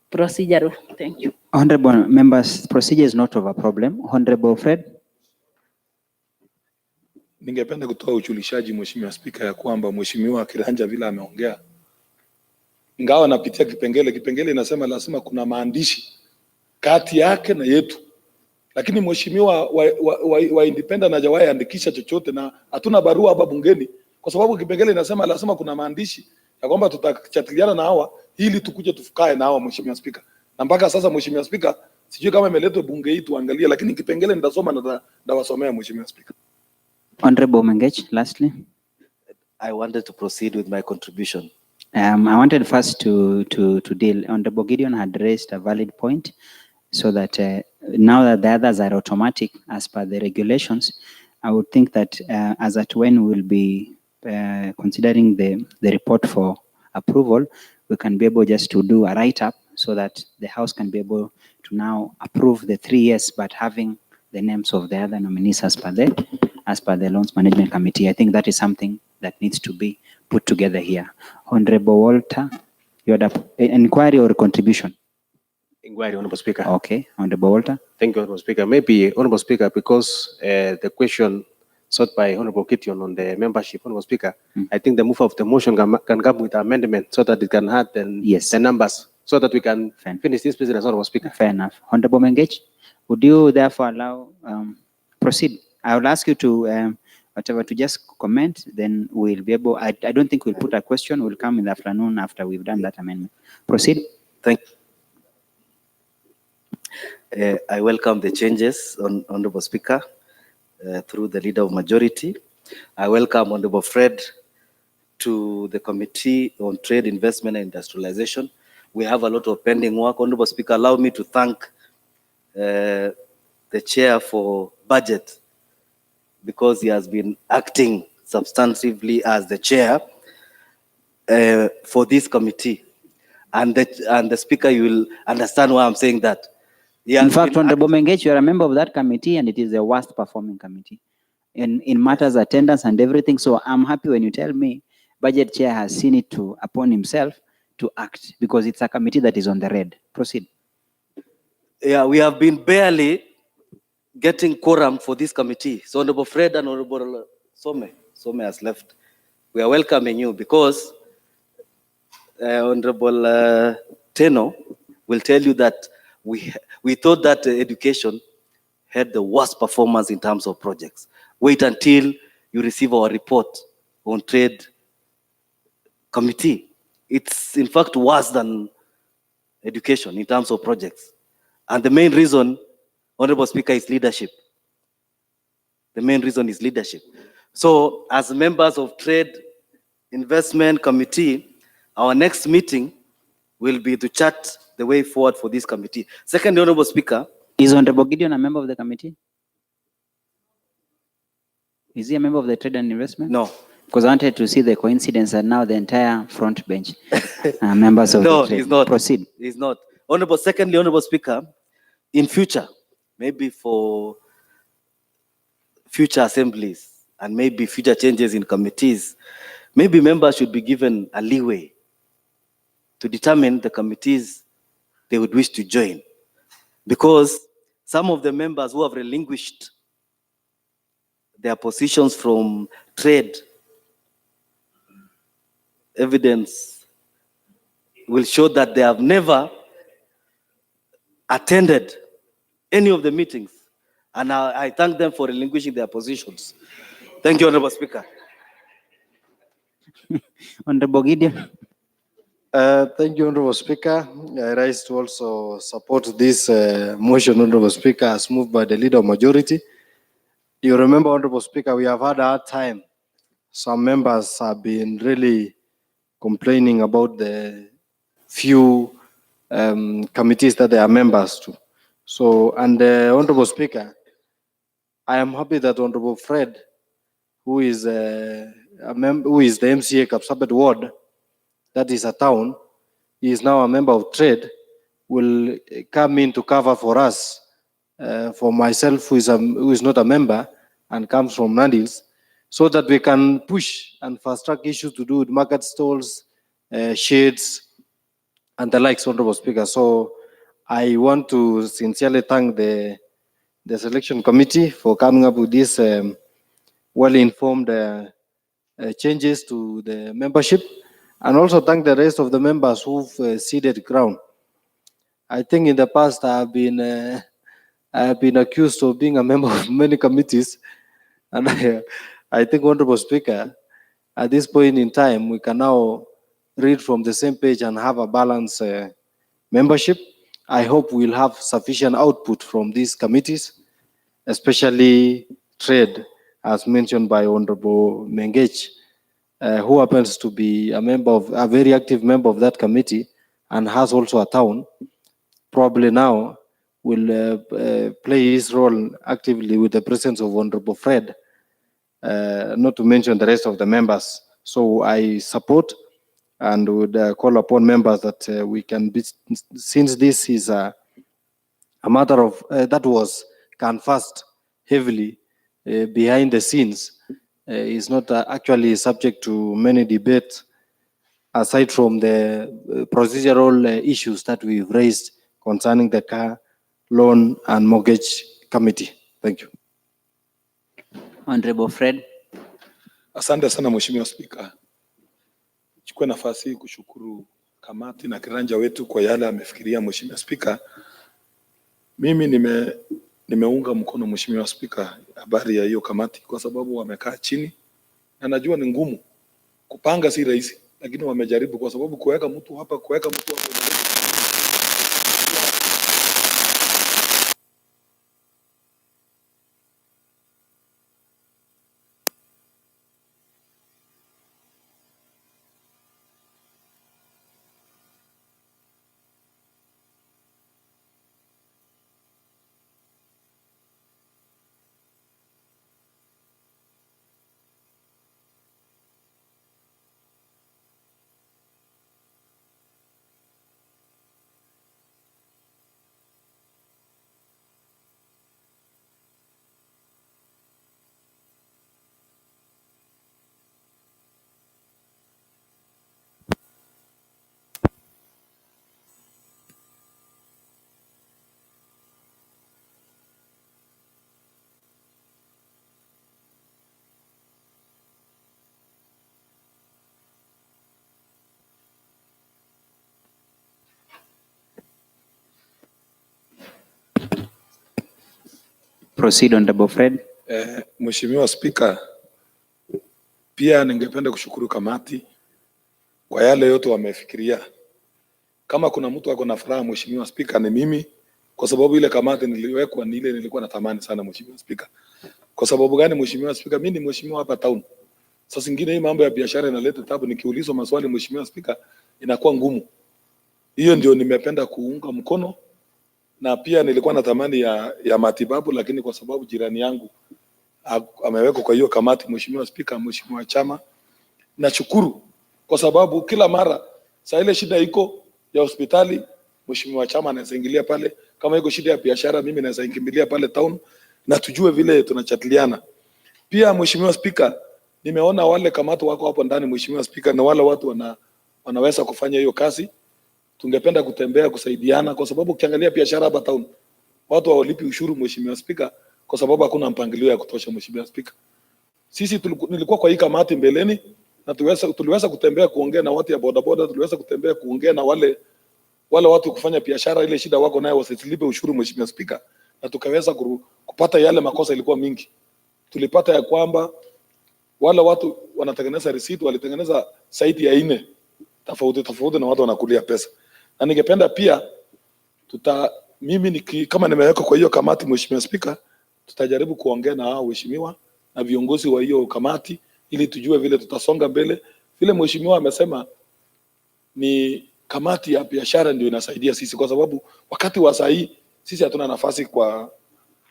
procedural. Thank you. Honorable members, procedure is not of a problem. Honorable Fred. Ningependa kutoa ujulishaji Mheshimiwa Spika ya kwamba Mheshimiwa Kiranja vile ameongea, ingawa napitia kipengele inasema lazima kuna maandishi kati yake na yetu, lakini Mheshimiwa wa independent hajawahi andikisha chochote na hatuna barua hapa bungeni, kwa sababu kipengele inasema lazima kuna maandishi ya kwamba tutachatiliana na hawa ili tukuje tufukae na hawa, Mheshimiwa Spika. Na mpaka sasa Mheshimiwa Spika, sijui kama imeletwa bunge hii tuangalie, lakini kipengele nitasoma na ndawasomea Mheshimiwa Spika. Honorable Mengech, lastly. I wanted to proceed with my contribution. I wanted first to deal. Honorable Gideon had raised a valid point, so that now that the others are automatic as per the regulations, I would think that as at when we'll be considering the report for approval, we can be able just to do a write-up so that the House can be able to now approve the 3 years, but having the names of the other nominees as per the Loans Management Committee. I think that is something that needs to be put together here. Honorable Walter, you had an inquiry or contribution? Inquiry, Honorable Speaker. Okay, Honorable Walter. Thank you, Honorable Speaker. Maybe, Honorable Speaker, because the question sought by Honorable Gideon on the membership, Honorable Speaker, I think the move of the motion can come with amendment so that it can add the numbers so that we can finish this business, Honorable Speaker. Fair enough. Honorable Mengech, would you therefore allow, proceed? I will ask you to whatever, to just comment, then we'll be able, I don't think we'll put a question, we'll come in the afternoon after we've done that amendment. Proceed. Thank I welcome the changes, Honorable Speaker, through the Leader of Majority. I welcome Honorable Fred to the Committee on Trade, Investment and Industrialization. We have a lot of pending work. Honorable Speaker, allow me to thank the Chair for Budget, because he has been acting substantively as the Chair for this committee. And the Speaker, you will understand why I'm saying that. In fact, Honorable Mengech, you are a member of that committee, and it is the worst performing committee in matters attendance and everything. So I'm happy when you tell me Budget Chair has seen it upon himself to act, because it's a committee that is on the red. Proceed. Yeah, we have been barely getting quorum for this committee. So Honorable Fred and Honorable Some has left. We are welcoming you, because Honorable Teno will tell you that we thought that education had the worst performance in terms of projects. Wait until you receive our report on Trade Committee. It's in fact worse than education in terms of projects. And the main reason, Honorable Speaker, is leadership. The main reason is leadership. So as members of Trade Investment Committee, our next meeting will be to chart the way forward for this committee. Second, Honorable Speaker. Is Honorable Gideon a member of the committee? Is he a member of the Trade and Investment? No. Because I wanted to see the coincidence that now the entire front bench are members of no, the Trade. He's not. Proceed. He's not. Secondly, Honorable Speaker, in future, maybe for future assemblies and maybe future changes in committees, maybe members should be given a leeway to determine the committees they would wish to join. Because some of the members who have relinquished their positions from trade, evidence will show that they have never attended any of the meetings. And I thank them for relinquishing their positions. Thank you, Honorable Speaker. Honorable Gideon. Thank you, Honorable Speaker. I rise to also support this motion, Honorable Speaker, as moved by the Leader of Majority. You remember, Honorable Speaker, we have had a hard time. Some members have been really complaining about the few committees that they are members to. So, and Honorable Speaker, I am happy that Honorable Fred, who is the MCA Kapsabet Ward, that is a town, he is now a member of Trade, will come in to cover for us, for myself, who is not a member and comes from Nandi, so that we can push and fast track issues to do with market stalls, shades, and the likes, Honorable Speaker. So I want to sincerely thank the selection committee for coming up with this well-informed changes to the membership, and also thank the rest of the members who've ceded ground. I think in the past I have been accused of being a member of many committees, and I think, Honorable Speaker, at this point in time, we can now read from the same page and have a balanced membership. I hope we'll have sufficient output from these committees, especially Trade, as mentioned by Honorable Mengech, who happens to be a very active member of that committee and has also a town, probably now will play his role actively with the presence of Honorable Fred, not to mention the rest of the members. So I support and would call upon members that we can be, since this is a matter of that was canvassed heavily behind the scenes, is not actually subject to many debates, aside from the procedural issues that we've raised concerning the car loan and mortgage committee. Thank you. Honorable Fred. Asante sana Mheshimiwa Spika. Chukua nafasi hii kushukuru kamati na kiranja wetu kwa yale amefikiria Mheshimiwa Spika. Mimi nimeunga mkono Mheshimiwa Spika habari ya hiyo kamati, kwa sababu wamekaa chini na najua ni ngumu kupanga, si rahisi, lakini wamejaribu, kwa sababu kuweka mtu hapa, kuweka mtu hapa. Proceed, Honorable Fred. Mheshimiwa Spika, pia ningependa kushukuru kamati kwa yale yote wamefikiria. Kama kuna mtu ako na furaha, Mheshimiwa Spika, ni mimi, kwa sababu ile kamati niliwekwa ni ile nilikuwa natamani sana, Mheshimiwa Spika. Kwa sababu gani, Mheshimiwa Spika? Mimi ni mheshimiwa hapa town. Sasa zingine hii mambo ya biashara inaleta tabu, nikiulizwa maswali, Mheshimiwa Spika, inakuwa ngumu. Hiyo ndio nimependa kuunga mkono, na pia nilikuwa na tamani ya matibabu, lakini kwa sababu jirani yangu amewekwa kwa hiyo kamati, Mheshimiwa Spika, Mheshimiwa Chama, nashukuru kwa sababu kila mara saa ile shida iko ya hospitali, Mheshimiwa Chama anaweza ingilia pale. Kama iko shida ya biashara, mimi naweza ingimbilia pale town na tujue vile tunachatiliana. Pia Mheshimiwa Spika, nimeona wale kamati wako hapo ndani, Mheshimiwa Spika, na wale watu wanaweza kufanya hiyo kazi. Tungependa kutembea kusaidiana, kwa sababu ukiangalia biashara hapa town watu hawalipi ushuru, Mheshimiwa Spika, kwa sababu hakuna mpangilio ya kutosha, Mheshimiwa Spika. Sisi nilikuwa kwa hii kamati mbeleni na tuliweza kutembea kuongea na watu ya bodaboda, tuliweza kutembea kuongea na wale watu kufanya biashara, ile shida wako nayo wasilipe ushuru, Mheshimiwa Spika, na tukaweza kupata yale makosa ilikuwa mingi. Tulipata ya kwamba wale watu wanatengeneza receipt walitengeneza saiti ya 4 tofauti na watu wanakulia pesa. Na ningependa pia mimi kama nimeweka kwa hiyo kamati, Mheshimiwa Spika, tutajaribu kuongea na hao waheshimiwa na viongozi wa hiyo kamati ili tujue vile tutasonga mbele. Vile mheshimiwa amesema ni kamati ya biashara ndio inasaidia sisi, kwa sababu wakati wa saa hii sisi hatuna nafasi kwa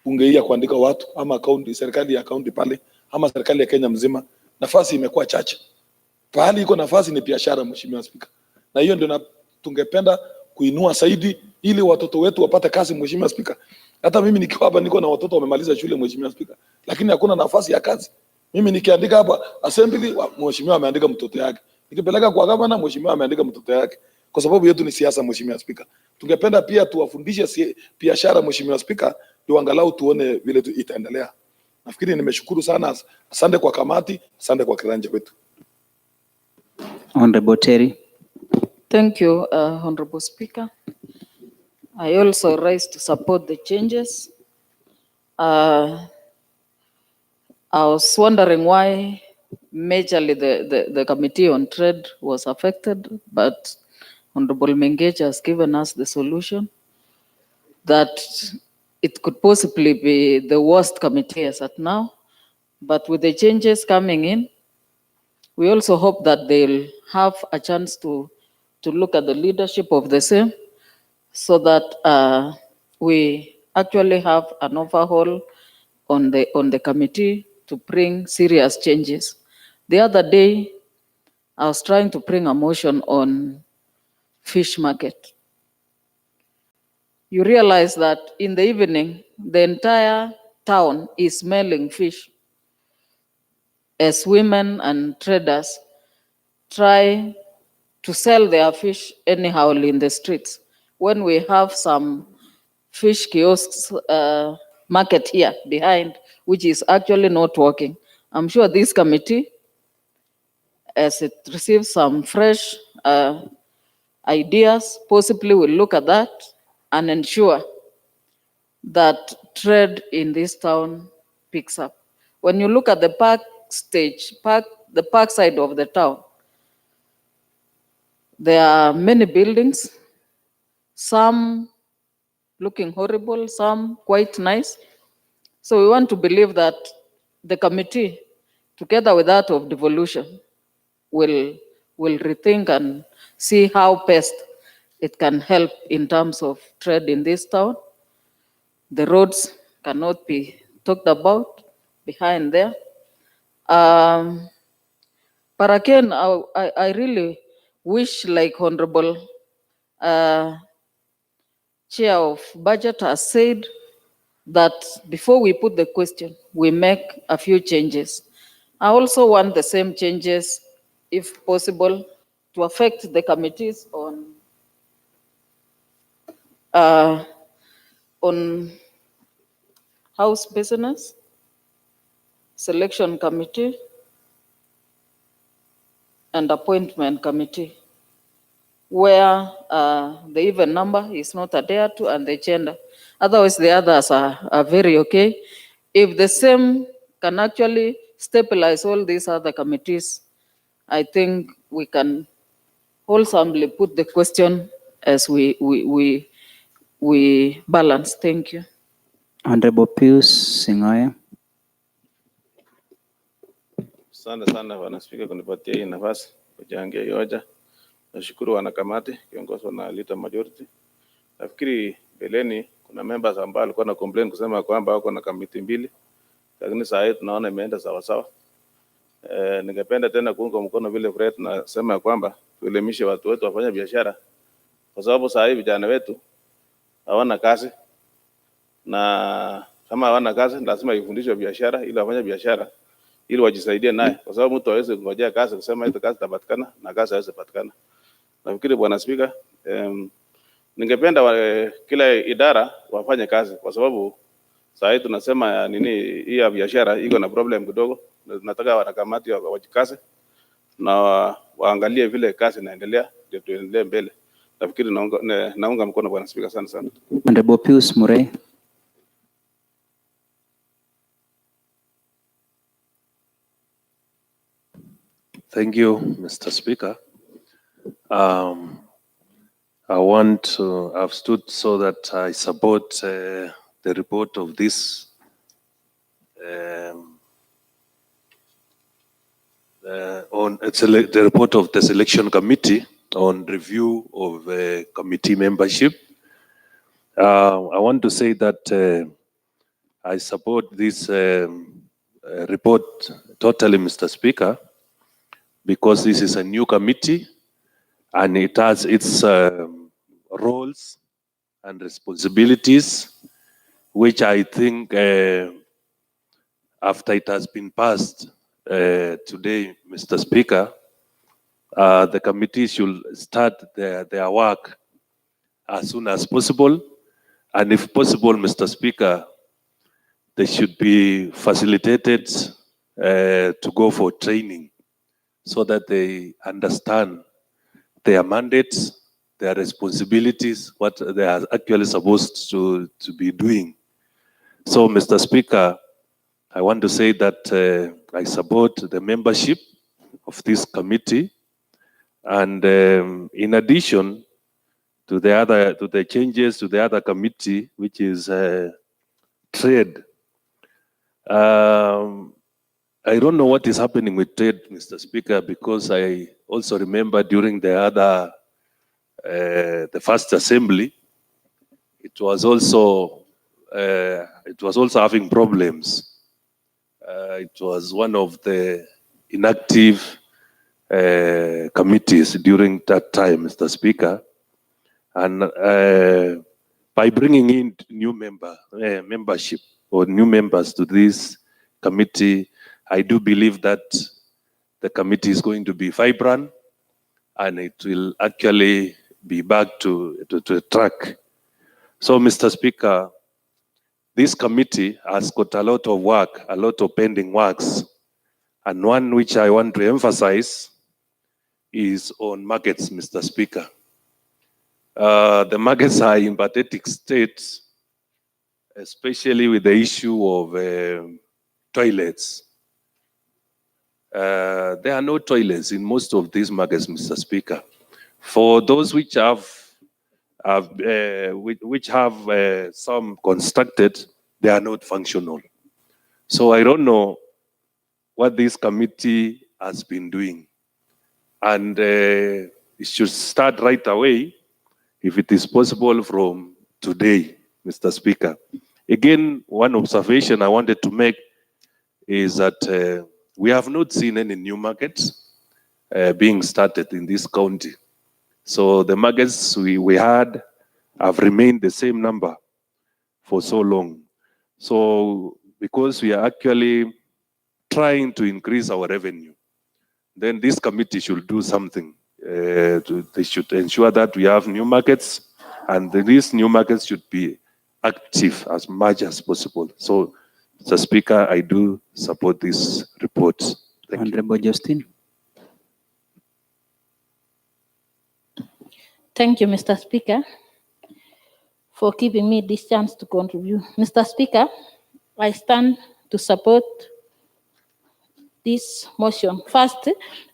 bunge hii ya kuandika watu ama kaunti, serikali ya kaunti pale ama serikali ya Kenya mzima, nafasi imekuwa chache. Pahali iko nafasi ni biashara, Mheshimiwa Spika, na hiyo ndio tungependa kuinua zaidi ili watoto wetu wapate kazi, Mheshimiwa Spika. Hata mimi nikiwa hapa niko na watoto wamemaliza shule, Mheshimiwa Spika, lakini hakuna nafasi ya kazi. Mimi nikiandika hapa assembly, mheshimiwa ameandika mtoto yake, nikipeleka kwa gavana, mheshimiwa ameandika mtoto yake, kwa sababu yetu ni siasa, Mheshimiwa Spika. Tungependa pia tuwafundishe biashara, Mheshimiwa Spika, ndio angalau tuone vile itaendelea. Nafikiri nimeshukuru sana, asante kwa kamati, asante kwa kiranja wetu. Honorable Terry. Thank you, Honorable Speaker. I also rise to support the changes. I was wondering why majorly the Committee on Trade was affected, but Honorable Mengech has given us the solution that it could possibly be the worst committee as at now, but with the changes coming in, we also hope that they'll have a chance to look at the leadership of the same, so that we actually have an overhaul on the committee to bring serious changes. The other day, I was trying to bring a motion on fish market. You realize that in the evening, the entire town is smelling fish as women and traders try to sell their fish anyhow in the streets. When we have some fish kiosks market here behind, which is actually not working. I'm sure this committee, as it receives some fresh ideas, possibly will look at that and ensure that trade in this town picks up. When you look at the the park side of the town, there are many buildings, some looking horrible, some quite nice. So we want to believe that the committee, together with that of devolution, will rethink and see how best it can help in terms of trade in this town. The roads cannot be talked about behind there. But again, I really wish, like Honorable Chair of Budget has said, that before we put the question, we make a few changes. I also want the same changes, if possible, to affect the committees on House business, selection committee, and appointment committee, where the even number is not adhered to and the gender. Otherwise, the others are very okay. If the same can actually stabilize all these other committees, I think we can wholesomely put the question as we balance. Thank you. Honorable Pius Singoya. Asante sana Bwana Spika kunipatia hii nafasi kuchangia hii hoja. Nashukuru wanakamati kiongozwa na Leader Majority. Nafikiri mbeleni kuna members ambao walikuwa na complain kusema kwamba wako na kamiti mbili, lakini sasa hivi tunaona imeenda sawa sawa. Ningependa tena kuunga mkono vile Fred nasema kwamba tuelimishe watu wetu wafanye biashara, kwa sababu sasa hivi vijana wetu hawana kazi, na kama hawana kazi lazima ifundishwe biashara ili wafanye biashara ili wajisaidie naye, kwa sababu mtu hawezi kungojea kazi kusema hiyo kazi itapatikana na kazi haiwezi patikana. Nafikiri Bwana Spika, ningependa kila idara wafanye kazi, kwa sababu sasa hivi tunasema hii ya biashara iko na problem kidogo. Nataka wanakamati wajikaze na waangalie vile kazi inaendelea ndio tuendelee mbele. Nafikiri naunga mkono Bwana Spika sana sana. Honorable Pius Murray. Thank you, Mr. Speaker. I've stood so that I support the report of this the report of the selection committee on review of committee membership. I want to say that I support this report totally, Mr. Speaker, because this is a new committee and it has its roles and responsibilities, which I think after it has been passed today, Mr. Speaker, the committee should start their work as soon as possible. And if possible, Mr. Speaker, they should be facilitated to go for training so that they understand their mandates, their responsibilities, what they are actually supposed to be doing. So, Mr. Speaker, I want to say that I support the membership of this committee, and in addition to the changes to the other committee, which is trade. I don't know what is happening with trade, Mr. Speaker, because I also remember during the first assembly, it was also having problems. It was one of the inactive committees during that time, Mr. Speaker. And by bringing in new membership or new members to this committee, I do believe that the committee is going to be vibrant and it will actually be back to track. So, Mr. Speaker, this committee has got a lot of work, a lot of pending works. And one which I want to emphasize is on markets, Mr. Speaker. The markets are in pathetic states. especially with the issue of toilets. There are no toilets in most of these markets, Mr. Speaker. For those which have some constructed, they are not functional. So I don't know what this committee has been doing. And it should start right away, if it is possible, from today, Mr. Speaker. Again, one observation I wanted to make is that we have not seen any new markets being started in this county. So the markets we had have remained the same number for so long. So because we are actually trying to increase our revenue, then this committee should do something. They should ensure that we have new markets, and these new markets should be active as much as possible. So, Mr. Speaker, I do support this report. Thank you. Honorable Justin. Thank you, Mr. Speaker, for giving me this chance to contribute. Mr. Speaker, I stand to support this motion. First,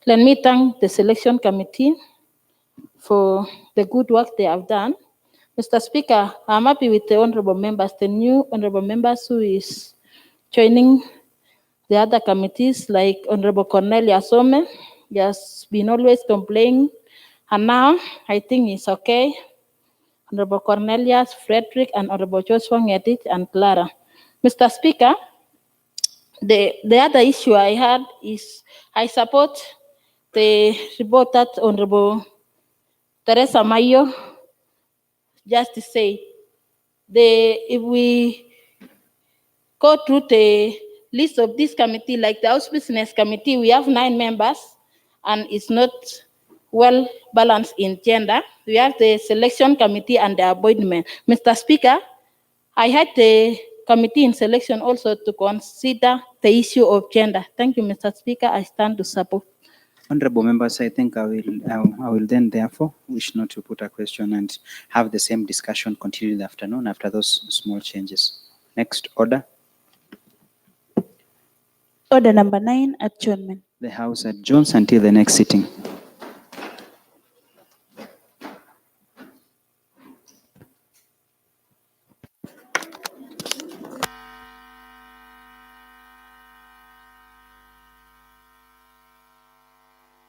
let me thank the selection committee for the good work they have done. Mr. Speaker, I'm happy with the honorable members, the new honorable members who is joining the other committees, like Honorable Cornelia Some. He has been always complaining, and now I think it's okay. Honorable Cornelius, Frederick, and Honorable Joshua Ngedit and Clara. Mr. Speaker, the other issue I had is I support the report that Honorable Teresa Mayo just to say, if we go through the list of this committee, like the House Business Committee, we have 9 members, and it's not well balanced in gender. We have the Selection Committee and the Appointment. Mr. Speaker, I had the committee in selection also to consider the issue of gender. Thank you, Mr. Speaker. I stand to support. Honorable members, I think I will then therefore wish not to put a question and have the same discussion continue in the afternoon after those small changes. Next order. Order number 9, adjournment. The House adjourns until the next sitting.